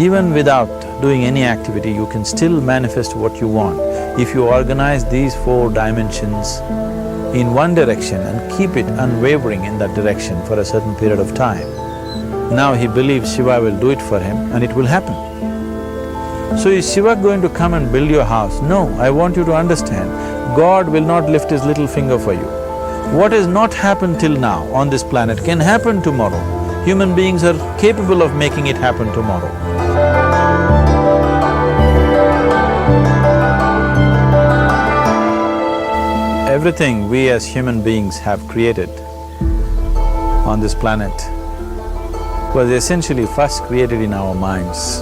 Even without doing any activity, you can still manifest what you want. If you organize these 4 dimensions in one direction and keep it unwavering in that direction for a certain period of time, now he believes Shiva will do it for him and it will happen. So is Shiva going to come and build your house? No, I want you to understand, God will not lift his little finger for you. What has not happened till now on this planet can happen tomorrow. Human beings are capable of making it happen tomorrow. Everything we as human beings have created on this planet was essentially first created in our minds.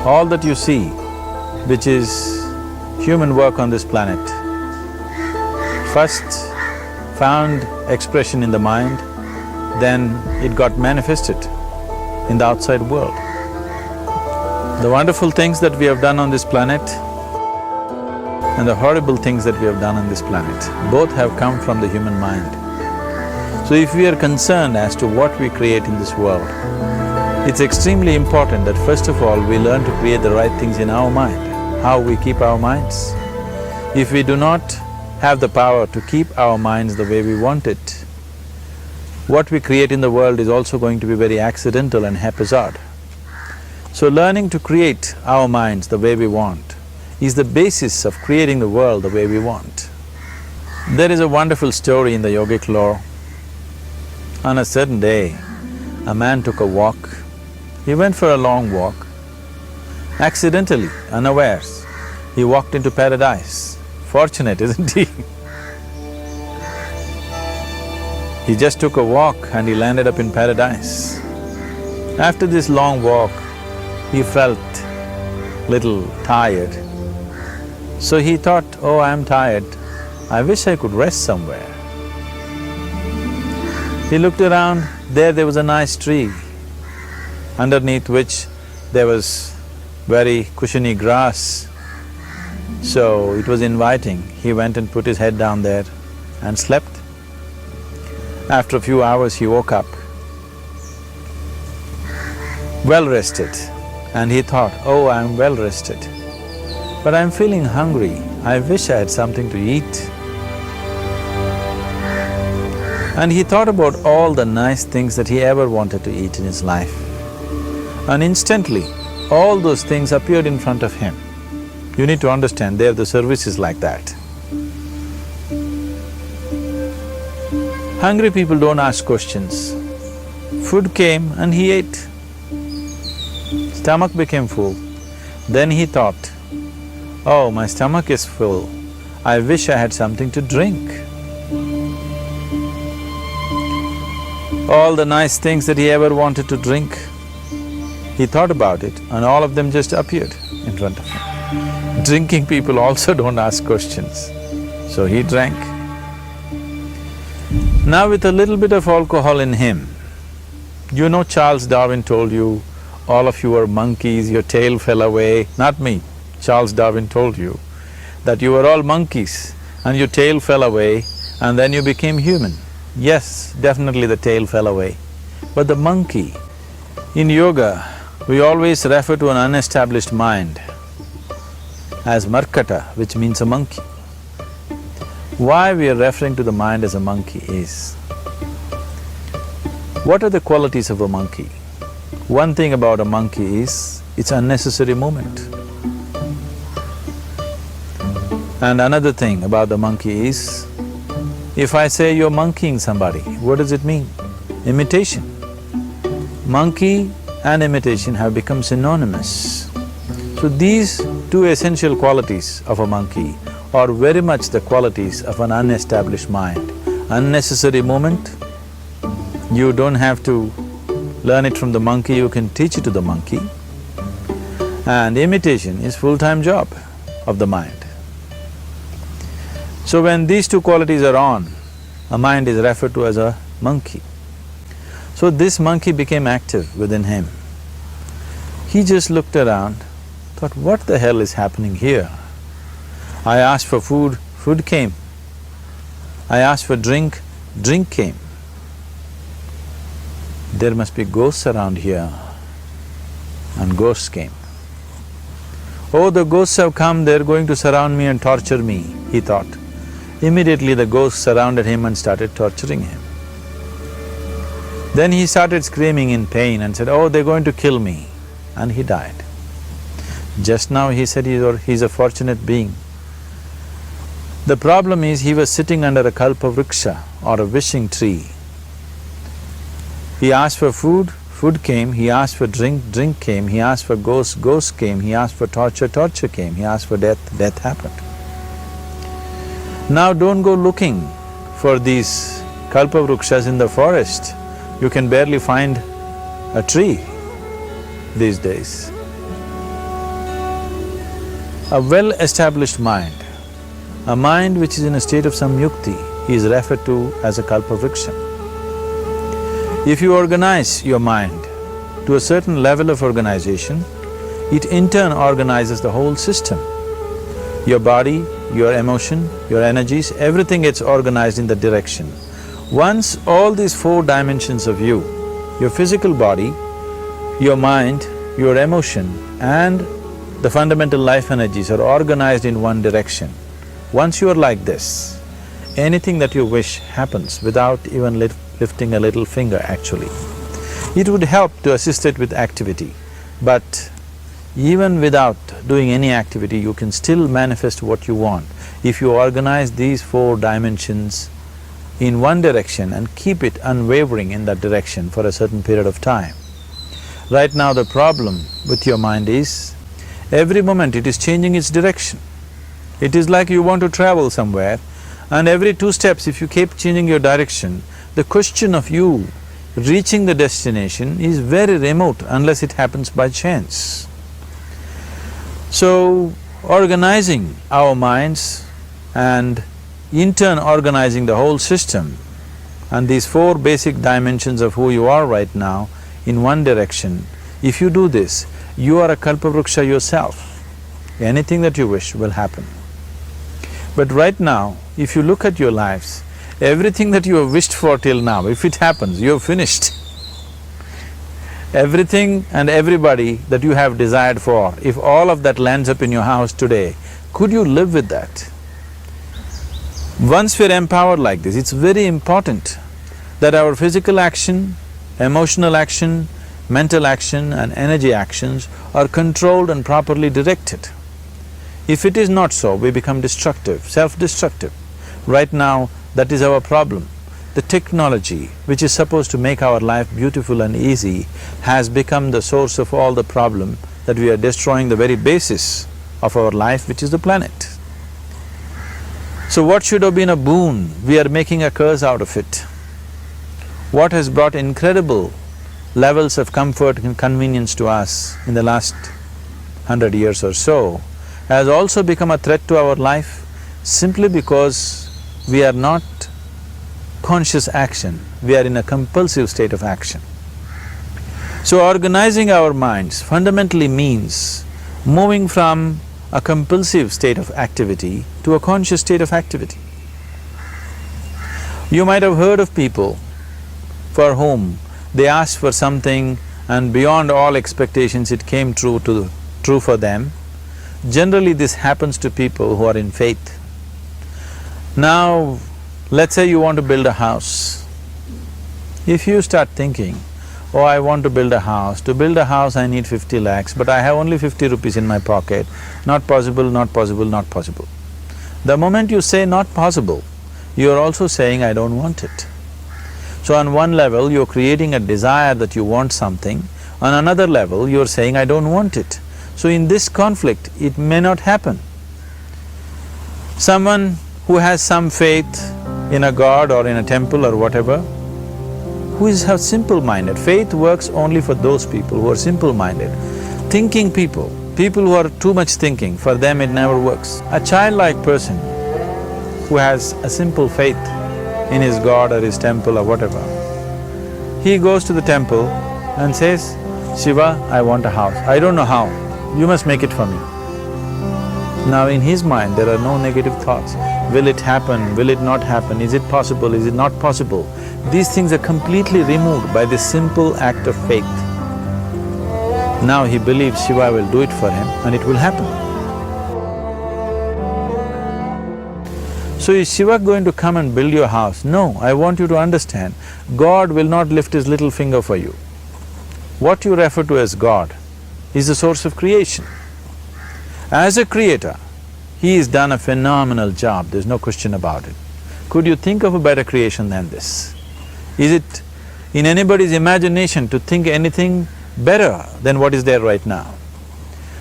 All that you see, which is human work on this planet, first found expression in the mind, then it got manifested in the outside world. The wonderful things that we have done on this planet and the horrible things that we have done on this planet, both have come from the human mind. So if we are concerned as to what we create in this world, it's extremely important that first of all we learn to create the right things in our mind, how we keep our minds. If we do not have the power to keep our minds the way we want it, what we create in the world is also going to be very accidental and haphazard. So learning to create our minds the way we want is the basis of creating the world the way we want. There is a wonderful story in the yogic lore. On a certain day, a man took a walk. He went for a long walk. Accidentally, unawares, he walked into paradise. Fortunate, isn't he? He just took a walk and he landed up in paradise. After this long walk, he felt little tired. So he thought, oh, I'm tired, I wish I could rest somewhere. He looked around, there was a nice tree, underneath which there was very cushiony grass. So it was inviting. He went and put his head down there and slept. After a few hours he woke up, well rested, and he thought, oh, I'm well rested, but I'm feeling hungry, I wish I had something to eat. And he thought about all the nice things that he ever wanted to eat in his life. And instantly, all those things appeared in front of him. You need to understand, there the service is like that. Hungry people don't ask questions. Food came and he ate. Stomach became full. Then he thought, oh, my stomach is full, I wish I had something to drink. All the nice things that he ever wanted to drink, he thought about it and all of them just appeared in front of him. Drinking people also don't ask questions, so he drank. Now with a little bit of alcohol in him, you know Charles Darwin told you, all of you are monkeys, your tail fell away. Not me, Charles Darwin told you that you were all monkeys and your tail fell away and then you became human. Yes, definitely the tail fell away. But the monkey, in yoga, we always refer to an unestablished mind as markata, which means a monkey. Why we are referring to the mind as a monkey is, what are the qualities of a monkey? One thing about a monkey is, it's unnecessary movement. And another thing about the monkey is, if I say you're monkeying somebody, what does it mean? Imitation. Monkey and imitation have become synonymous. So these two essential qualities of a monkey are very much the qualities of an unestablished mind. Unnecessary movement, you don't have to learn it from the monkey, you can teach it to the monkey. And imitation is full-time job of the mind. So when these two qualities are on, a mind is referred to as a monkey. So this monkey became active within him. He just looked around, thought, what the hell is happening here? I asked for food, food came. I asked for drink, drink came. There must be ghosts around here. and ghosts came. Oh, the ghosts have come, they're going to surround me and torture me, he thought. Immediately the ghosts surrounded him and started torturing him. Then he started screaming in pain and said, oh, they're going to kill me, and he died. Just now he said he's a fortunate being. The problem is he was sitting under a kalpavriksha or a wishing tree. He asked for food, food came, he asked for drink, drink came, he asked for ghost, ghost came, he asked for torture, torture came, he asked for death, death happened. Now don't go looking for these kalpavrukshas in the forest. You can barely find a tree these days. A well-established mind, a mind which is in a state of samyukti, is referred to as a kalpavriksha. If you organize your mind to a certain level of organization, it in turn organizes the whole system. Your body, your emotion, your energies, everything gets organized in that direction. Once all these four dimensions of you, your physical body, your mind, your emotion and the fundamental life energies are organized in one direction, once you are like this, anything that you wish happens without even lifting a little finger actually. It would help to assist it with activity, but even without doing any activity, you can still manifest what you want if you organize these four dimensions in one direction and keep it unwavering in that direction for a certain period of time. Right now the problem with your mind is, every moment it is changing its direction. It is like you want to travel somewhere and every 2 steps if you keep changing your direction, the question of you reaching the destination is very remote unless it happens by chance. So, organizing our minds and in turn organizing the whole system and these 4 basic dimensions of who you are right now in one direction, if you do this, you are a kalpavruksha yourself. Anything that you wish will happen. But right now, if you look at your lives, everything that you have wished for till now, if it happens, you have finished. Everything and everybody that you have desired for, if all of that lands up in your house today, could you live with that? Once we're empowered like this, it's very important that our physical action, emotional action, mental action and energy actions are controlled and properly directed. If it is not so, we become destructive, self-destructive. Right now, that is our problem. The technology, which is supposed to make our life beautiful and easy, has become the source of all the problem that we are destroying the very basis of our life, which is the planet. So what should have been a boon, we are making a curse out of it. What has brought incredible levels of comfort and convenience to us in the last 100 years or so has also become a threat to our life simply because we are not conscious action, we are in a compulsive state of action. So organizing our minds fundamentally means moving from a compulsive state of activity to a conscious state of activity. You might have heard of people for whom they asked for something and beyond all expectations it came true for them. Generally this happens to people who are in faith. Now, let's say you want to build a house. If you start thinking, oh, I want to build a house, to build a house I need 50 lakhs, but I have only 50 rupees in my pocket, not possible, not possible, not possible. The moment you say not possible, you are also saying I don't want it. So on one level, you're creating a desire that you want something, on another level, you're saying I don't want it. So in this conflict, it may not happen. Someone who has some faith in a god or in a temple or whatever, who is simple-minded, faith works only for those people who are simple-minded. Thinking people, people who are too much thinking, for them it never works. A childlike person who has a simple faith in his god or his temple or whatever, he goes to the temple and says, Shiva, I want a house. I don't know how, you must make it for me. Now in his mind there are no negative thoughts. Will it happen? Will it not happen? Is it possible? Is it not possible? These things are completely removed by this simple act of faith. Now he believes Shiva will do it for him and it will happen. So is Shiva going to come and build your house? No, I want you to understand, God will not lift his little finger for you. What you refer to as God is the source of creation. As a creator, he has done a phenomenal job, there's no question about it. Could you think of a better creation than this? Is it in anybody's imagination to think anything better than what is there right now?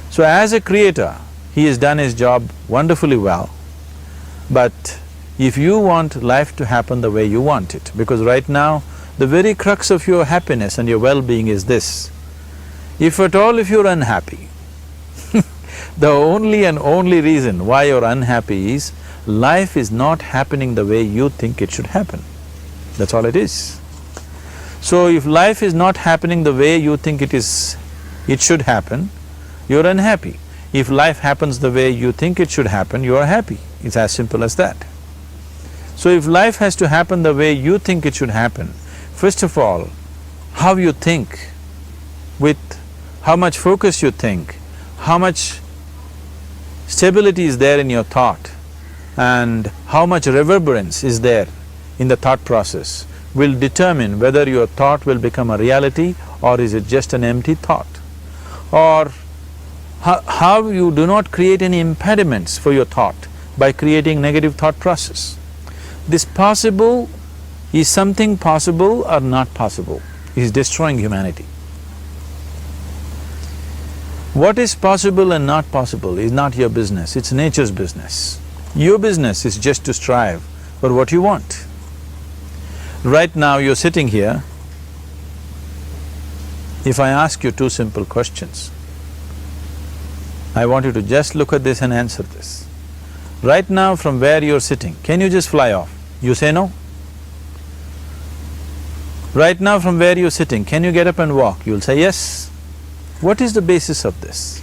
So as a creator, he has done his job wonderfully well. But if you want life to happen the way you want it, because right now, the very crux of your happiness and your well-being is this: if at all if you're unhappy, the only and only reason why you're unhappy is life is not happening the way you think it should happen. That's all it is. So if life is not happening the way you think it should happen, you're unhappy. If life happens the way you think it should happen, you are happy. It's as simple as that. So if life has to happen the way you think it should happen, first of all, how you think, with how much focus you think, how much stability is there in your thought, and how much reverberance is there in the thought process will determine whether your thought will become a reality or is it just an empty thought. Or how you do not create any impediments for your thought by creating negative thought process. This possible is something possible or not possible, is destroying humanity. What is possible and not possible is not your business, it's nature's business. Your business is just to strive for what you want. Right now you're sitting here, if I ask you two simple questions, I want you to just look at this and answer this. Right now from where you're sitting, can you just fly off? You say no. Right now from where you're sitting, can you get up and walk? You'll say yes. What is the basis of this?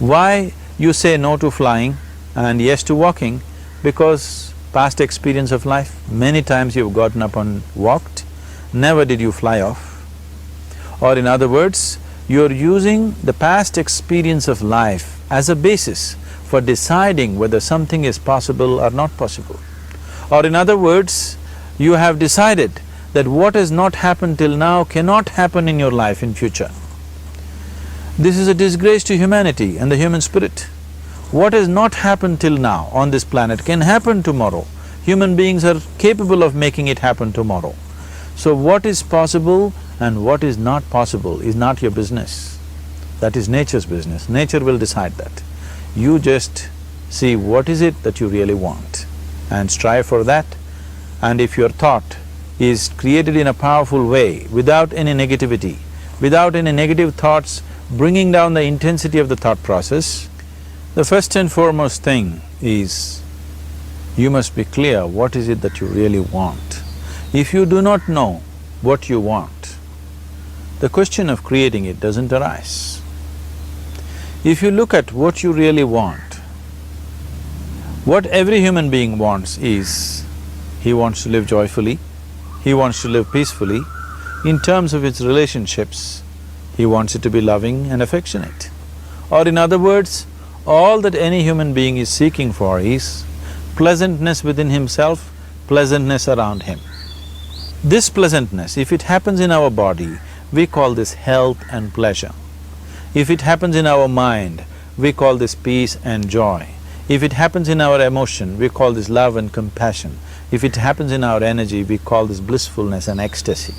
Why you say no to flying and yes to walking? Because past experience of life, many times you've gotten up and walked, never did you fly off. Or in other words, you're using the past experience of life as a basis for deciding whether something is possible or not possible. Or in other words, you have decided that what has not happened till now cannot happen in your life in future. This is a disgrace to humanity and the human spirit. What has not happened till now on this planet can happen tomorrow. Human beings are capable of making it happen tomorrow. So what is possible and what is not possible is not your business. That is nature's business. Nature will decide that. You just see what is it that you really want and strive for that. And if your thought is created in a powerful way, without any negativity, without any negative thoughts bringing down the intensity of the thought process, the first and foremost thing is you must be clear what is it that you really want. If you do not know what you want, the question of creating it doesn't arise. If you look at what you really want, what every human being wants is, he wants to live joyfully, he wants to live peacefully. In terms of its relationships, he wants it to be loving and affectionate. Or in other words, all that any human being is seeking for is pleasantness within himself, pleasantness around him. This pleasantness, if it happens in our body, we call this health and pleasure. If it happens in our mind, we call this peace and joy. If it happens in our emotion, we call this love and compassion. If it happens in our energy, we call this blissfulness and ecstasy.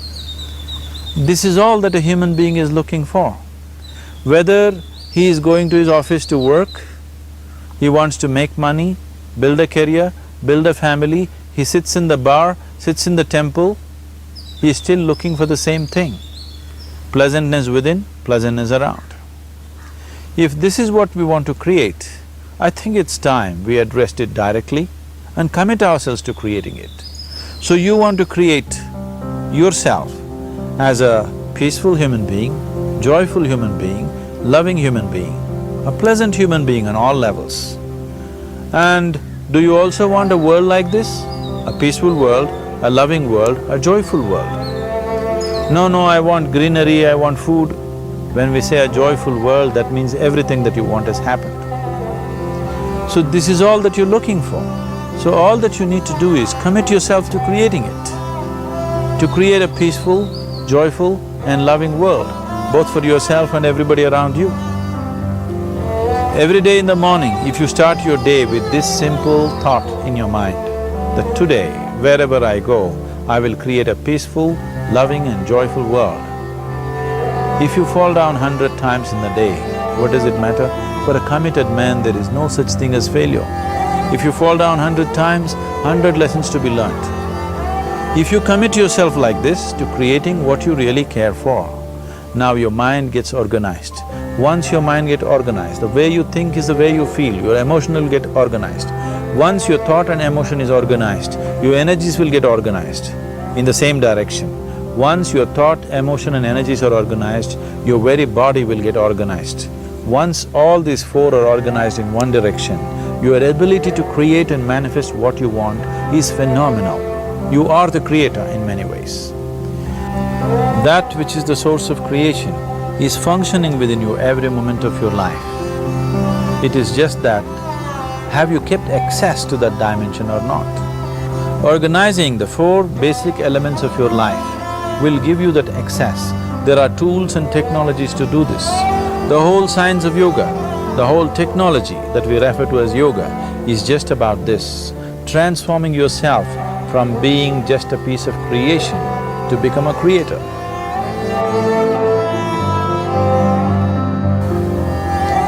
This is all that a human being is looking for. Whether he is going to his office to work, he wants to make money, build a career, build a family, he sits in the bar, sits in the temple, he is still looking for the same thing. Pleasantness within, pleasantness around. If this is what we want to create, I think it's time we addressed it directly and commit ourselves to creating it. So you want to create yourself as a peaceful human being, joyful human being, loving human being, a pleasant human being on all levels. And do you also want a world like this? A peaceful world, a loving world, a joyful world? No, I want greenery, I want food. When we say a joyful world, that means everything that you want has happened. So this is all that you're looking for. So all that you need to do is commit yourself to creating it, to create a peaceful, joyful and loving world, both for yourself and everybody around you. Every day in the morning, if you start your day with this simple thought in your mind, that today, wherever I go, I will create a peaceful, loving and joyful world. If you fall down 100 times in the day, what does it matter? For a committed man, there is no such thing as failure. If you fall down 100 times, 100 lessons to be learnt. If you commit yourself like this to creating what you really care for, now your mind gets organized. Once your mind gets organized, the way you think is the way you feel, your emotion will get organized. Once your thought and emotion is organized, your energies will get organized in the same direction. Once your thought, emotion and energies are organized, your very body will get organized. Once all these four are organized in one direction, your ability to create and manifest what you want is phenomenal. You are the creator in many ways. That which is the source of creation is functioning within you every moment of your life. It is just that, have you kept access to that dimension or not? Organizing the four basic elements of your life will give you that access. There are tools and technologies to do this. The whole science of yoga, the whole technology that we refer to as yoga is just about this, transforming yourself from being just a piece of creation to become a creator.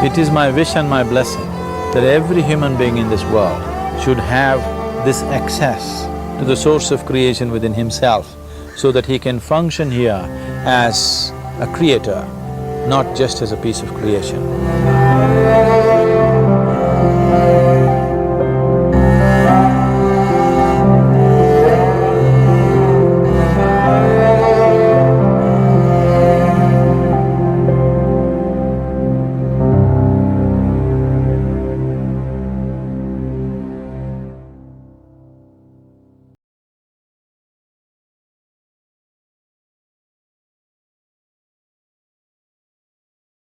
It is my wish and my blessing that every human being in this world should have this access to the source of creation within himself so that he can function here as a creator, not just as a piece of creation.